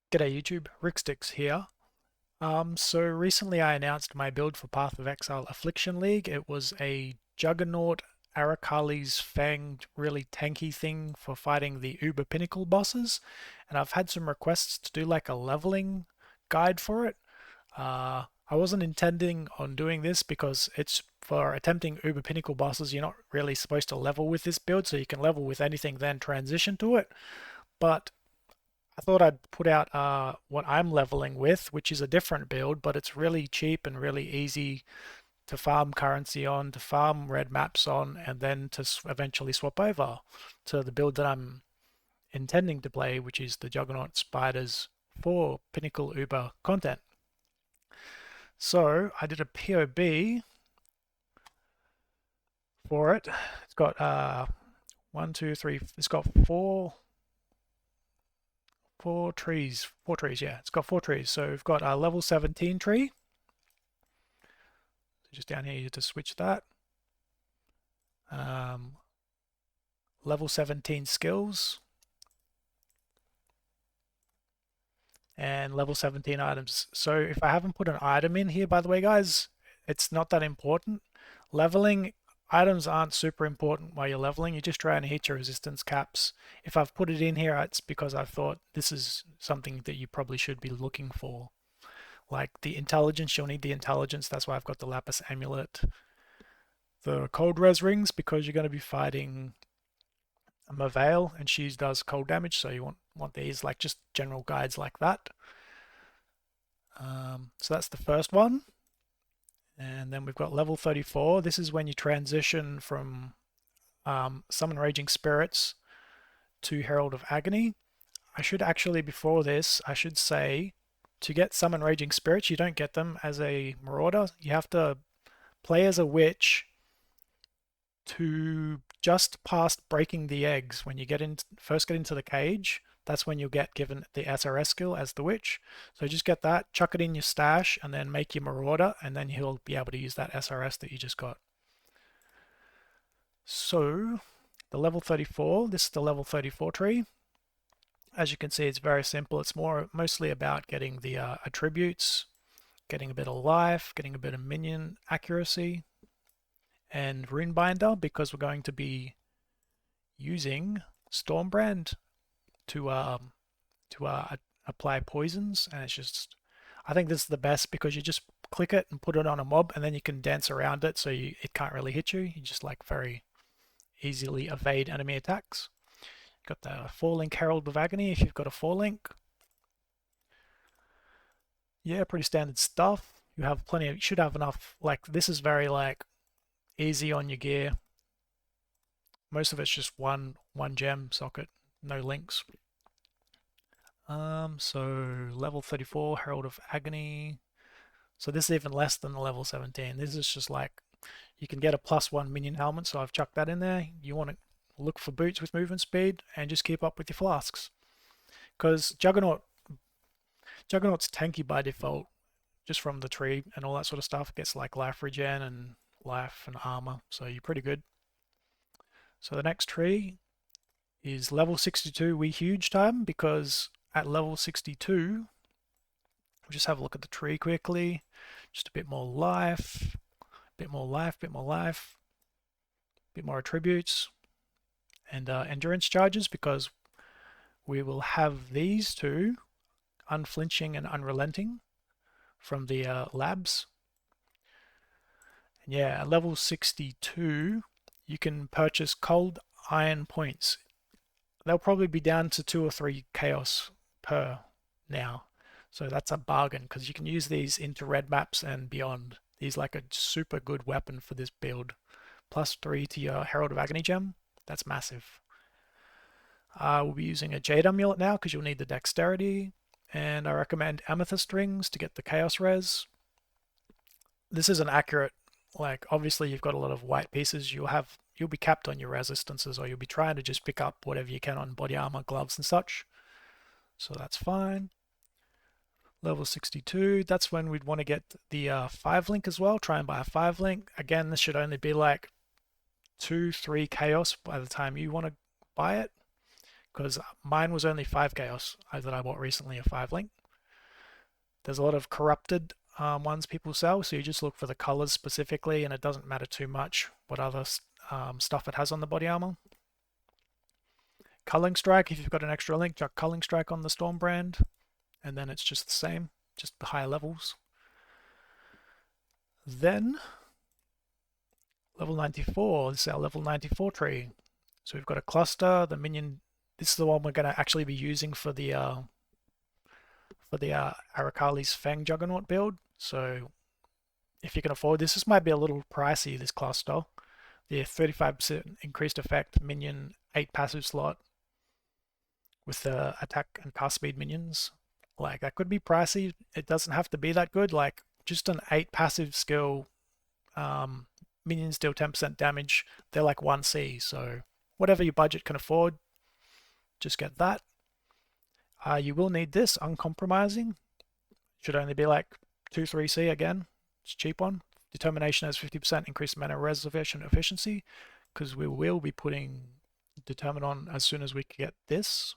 G'day YouTube, Ricksticks here. So recently I announced my build for Path of Exile Affliction League. It was a Juggernaut Arakali's Fanged really tanky thing for fighting the Uber Pinnacle bosses, and I've had some requests to do like a leveling guide for it. I wasn't intending on doing this because it's for attempting Uber Pinnacle bosses. You're not really supposed to level with this build, so you can level with anything then transition to it. But I thought I'd put out what I'm leveling with, which is a different build, but it's really cheap and really easy to farm currency on, to farm red maps on, and then to eventually swap over to the build that I'm intending to play, which is the Juggernaut Spiders for Pinnacle Uber content. So I did a POB for it. It's got one, two, three. It's got four trees. Four trees, yeah. It's got four trees. So we've got a level 17 tree. So just down here, you just switch that. Um, level 17 skills. And level 17 items. So if I haven't put an item in here, by the way, guys, it's not that important. Leveling items aren't super important while you're leveling. You just try and hit your resistance caps. If I've put it in here, it's because I thought this is something that you probably should be looking for. Like the intelligence, you'll need the intelligence. That's why I've got the lapis amulet. The cold res rings, because you're going to be fighting Mavail and she does cold damage, so you want these, like just general guides like that. So that's the first one. And then we've got level 34. This is when you transition from Summon Raging Spirits to Herald of Agony. I should actually, before this, I should say, to get Summon Raging Spirits, you don't get them as a Marauder. You have to play as a witch to just past breaking the eggs. When you first get into the cage, that's when you'll get given the SRS skill as the witch. So just get that, chuck it in your stash, and then make your Marauder, and then he'll be able to use that SRS that you just got. So the level 34, this is the level 34 tree. As you can see, it's very simple. It's mostly about getting the attributes, getting a bit of life, getting a bit of minion accuracy, and Runebinder, because we're going to be using Stormbrand to apply poisons, and it's just, I think this is the best because you just click it and put it on a mob, and then you can dance around it, so it can't really hit you. You just like very easily evade enemy attacks. Got the 4-link Herald of Agony if you've got a 4-link. Yeah, pretty standard stuff. You have plenty of, you should have enough, like this is very like easy on your gear. Most of it's just one gem socket, no links. So level 34, Herald of Agony. So this is even less than the level 17. This is just like, you can get a +1 minion helmet, so I've chucked that in there. You want to look for boots with movement speed and just keep up with your flasks. Because Juggernaut's tanky by default, just from the tree and all that sort of stuff. It gets like life regen and life and armor, so you're pretty good. So the next tree is level 62 We Huge time, because at level 62, we'll just have a look at the tree quickly. Just a bit more life, bit more life, bit more life, bit more attributes, and endurance charges, because we will have these two, Unflinching and Unrelenting, from the labs. And yeah, at level 62, you can purchase cold iron points. They'll probably be down to 2 or 3 chaos per now. So that's a bargain, because you can use these into red maps and beyond. These like a super good weapon for this build. +3 to your Herald of Agony gem. That's massive. We'll be using a Jade Amulet now because you'll need the dexterity. And I recommend Amethyst Rings to get the Chaos Res. This isn't accurate. Like, obviously you've got a lot of white pieces. You'll be capped on your resistances, or you'll be trying to just pick up whatever you can on body armor, gloves and such. So that's fine. Level 62, that's when we'd want to get the 5-link as well. Try and buy a 5-link. Again, this should only be like 2-3 chaos by the time you want to buy it, because mine was only 5 chaos that I bought recently, a 5 link. There's a lot of corrupted ones people sell, so you just look for the colors specifically, and it doesn't matter too much what other stuff it has on the body armor. Culling Strike, if you've got an extra link, chuck Culling Strike on the Storm brand, and then it's just the same, just the higher levels. Then, level 94, this is our level 94 tree. So we've got a cluster, the minion, this is the one we're going to actually be using for the Arakali's Fang Juggernaut build. So if you can afford this, this might be a little pricey, this cluster. The 35% increased effect minion 8 passive slot with the attack and cast speed minions. Like, that could be pricey. It doesn't have to be that good. Like, just an 8 passive skill, minions deal 10% damage. They're like 1C, so whatever your budget can afford, just get that. You will need this, Uncompromising. Should only be like 2-3C again. It's a cheap one. Determination has 50% increased mana reservation efficiency, because we will be putting Determine on as soon as we get this.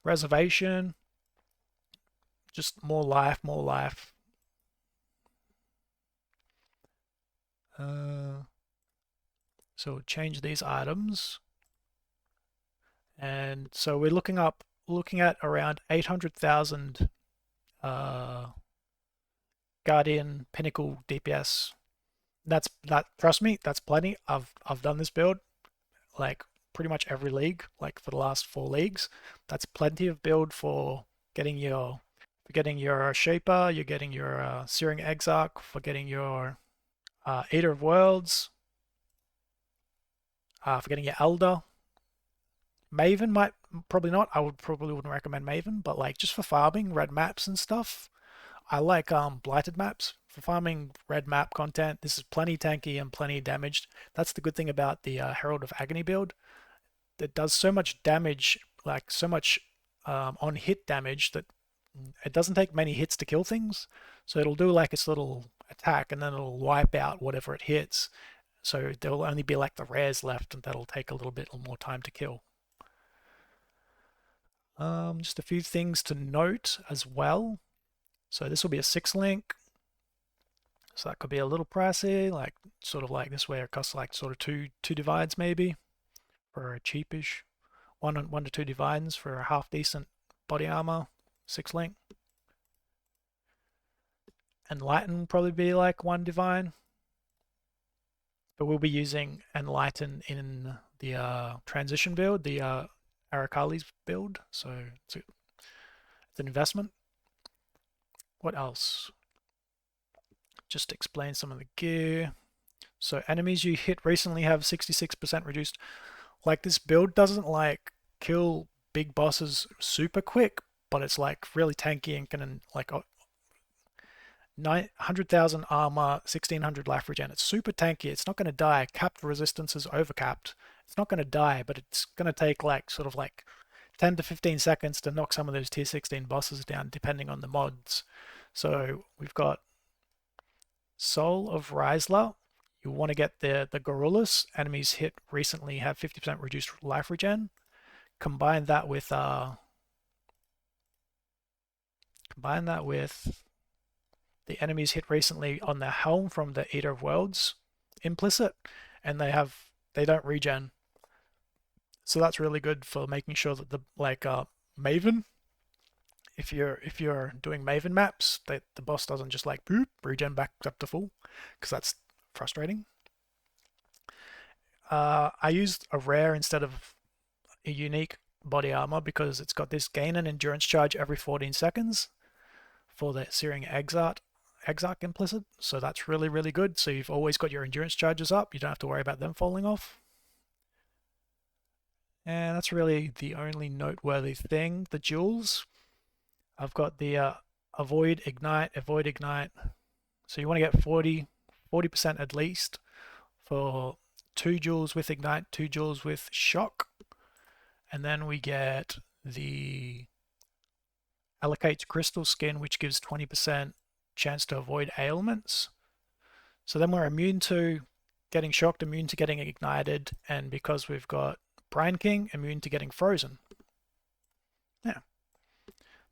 Reservation, just more life, more life. So change these items. And so we're looking at around 800,000 Guardian Pinnacle DPS. Trust me, that's plenty. I've done this build like pretty much every league, like for the last 4 leagues. That's plenty of build for getting your Shaper, you're getting your Searing Exarch, for getting your Eater of Worlds, for getting your Elder. Maven might, probably not. I probably wouldn't recommend Maven, but like just for farming red maps and stuff, I like blighted maps for farming red map content. This is plenty tanky and plenty damaged. That's the good thing about the Herald of Agony build. It does so much damage, like so much on hit damage, that it doesn't take many hits to kill things. So it'll do like its little attack and then it'll wipe out whatever it hits. So there will only be like the rares left, and that'll take a little bit more time to kill. Just a few things to note as well. So this will be a 6 link. So that could be a little pricey, like sort of like this, where it costs like sort of two divides maybe for a cheapish. One to 2 divides for a half decent body armor, 6 link. Enlighten will probably be like 1 divine. But we'll be using Enlighten in the transition build, the Arakali's build, so it's an investment. What else? Just explain some of the gear. So enemies you hit recently have 66% reduced. Like, this build doesn't like kill big bosses super quick, but it's like really tanky and can like 900,000 armor, 1600 life regen. It's super tanky. It's not going to die. Capped resistance is overcapped. It's not going to die, but it's going to take like sort of like 10 to 15 seconds to knock some of those tier 16 bosses down, depending on the mods. So we've got Soul of Rysla. You want to get the Gorillas. Enemies hit recently have 50% reduced life regen. Combine that with the enemies hit recently on the helm from the Eater of Worlds implicit, and they don't regen. So that's really good for making sure that the Maven, if you're doing Maven maps, the boss doesn't just like boop regen back up to full, because that's frustrating. I used a rare instead of a unique body armor because it's got this gain an endurance charge every 14 seconds for the Searing Exarch implicit, so that's really, really good. So you've always got your endurance charges up. You don't have to worry about them falling off. And that's really the only noteworthy thing. The jewels, I've got the avoid ignite. So you want to get 40% at least for 2 jewels with ignite, 2 jewels with shock. And then we get the allocates crystal skin, which gives 20% chance to avoid ailments. So then we're immune to getting shocked, immune to getting ignited, and because we've got Brine King, immune to getting frozen. Yeah,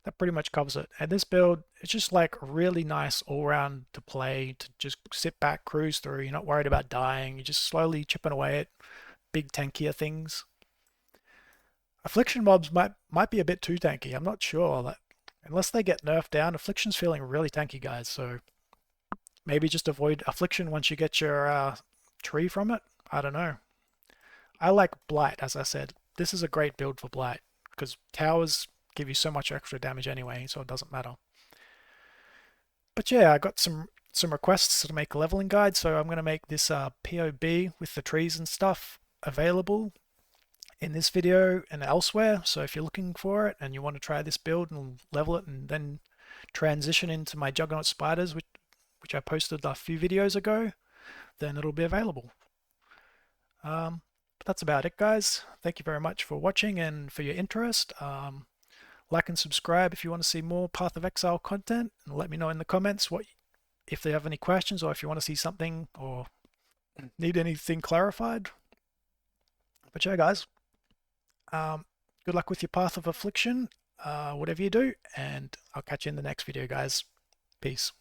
that pretty much covers it. And this build, it's just like really nice all round to play, to just sit back, cruise through. You're not worried about dying. You're just slowly chipping away at big tankier things. Affliction mobs might be a bit too tanky. I'm not sure. Like, unless they get nerfed down, Affliction's feeling really tanky, guys. So maybe just avoid Affliction once you get your tree from it. I don't know. I like Blight, as I said. This is a great build for Blight because towers give you so much extra damage anyway, so it doesn't matter. But yeah, I got some requests to make a leveling guide, so I'm going to make this PoB with the trees and stuff available in this video and elsewhere. So if you're looking for it and you want to try this build and level it and then transition into my Juggernaut spiders, which I posted a few videos ago, then it'll be available. But that's about it, guys. Thank you very much for watching and for your interest. Like and subscribe if you want to see more Path of Exile content, and let me know in the comments if they have any questions or if you want to see something or need anything clarified. But yeah, guys, good luck with your Path of Affliction, whatever you do, and I'll catch you in the next video, guys. Peace.